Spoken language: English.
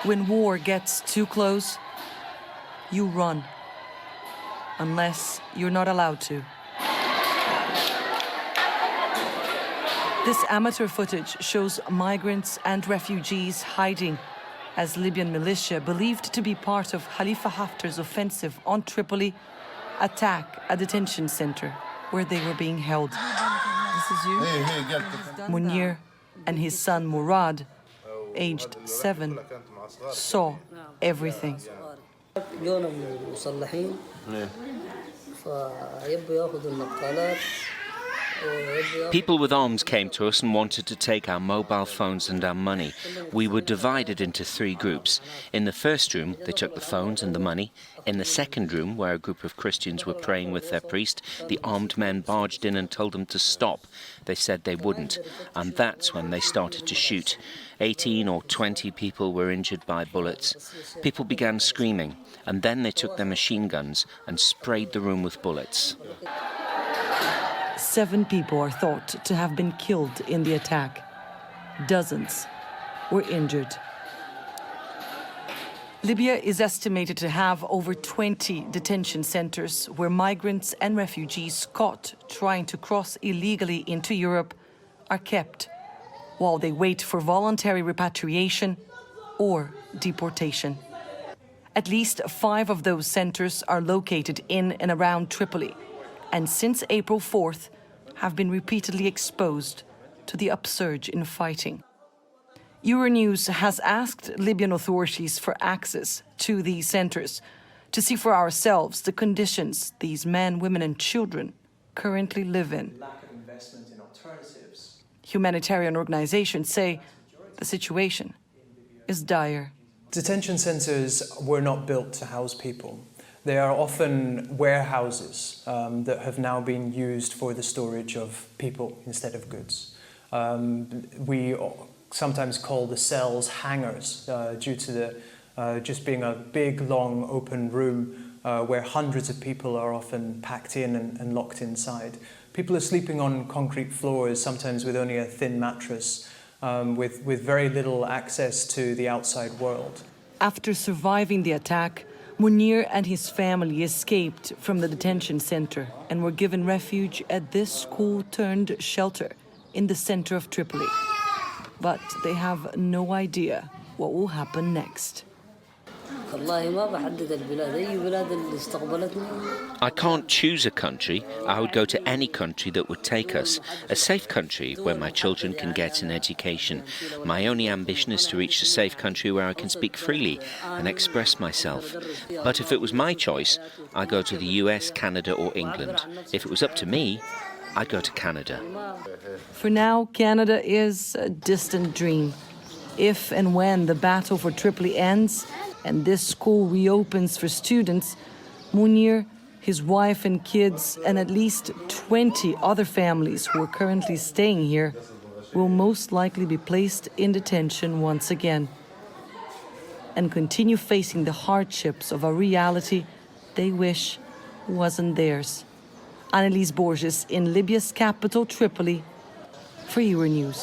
When war gets too close, you run, unless you're not allowed to. This amateur footage shows migrants and refugees hiding as Libyan militia, believed to be part of Khalifa Haftar's offensive on Tripoli, attack a detention center where they were being held. This is you? Munir and his son Murad, aged 7, saw everything. People with arms came to us and wanted to take our mobile phones and our money. We were divided into 3 groups. In the first room, they took the phones and the money. In the second room, where a group of Christians were praying with their priest, the armed men barged in and told them to stop. They said they wouldn't, and that's when they started to shoot. 18 or 20 people were injured by bullets. People began screaming, and then they took their machine guns and sprayed the room with bullets. 7 people are thought to have been killed in the attack. Dozens were injured. Libya is estimated to have over 20 detention centers where migrants and refugees caught trying to cross illegally into Europe are kept while they wait for voluntary repatriation or deportation. At least 5 of those centers are located in and around Tripoli, and since April 4th, have been repeatedly exposed to the upsurge in fighting. Euronews has asked Libyan authorities for access to these centers to see for ourselves the conditions these men, women and children currently live in. Humanitarian organizations say the situation is dire. Detention centers were not built to house people. They are often warehouses that have now been used for the storage of people instead of goods. We sometimes call the cells hangars due to the just being a big, long, open room where hundreds of people are often packed in and locked inside. People are sleeping on concrete floors, sometimes with only a thin mattress, with very little access to the outside world. After surviving the attack, Munir and his family escaped from the detention center and were given refuge at this school-turned-shelter in the center of Tripoli. But they have no idea what will happen next. I can't choose a country. I would go to any country that would take us. A safe country where my children can get an education. My only ambition is to reach a safe country where I can speak freely and express myself. But if it was my choice, I'd go to the US, Canada or England. If it was up to me, I'd go to Canada. For now, Canada is a distant dream. If and when the battle for Tripoli ends and this school reopens for students, Munir, his wife and kids, and at least 20 other families who are currently staying here will most likely be placed in detention once again and continue facing the hardships of a reality they wish wasn't theirs. Annalise Borges in Libya's capital, Tripoli, for Euronews.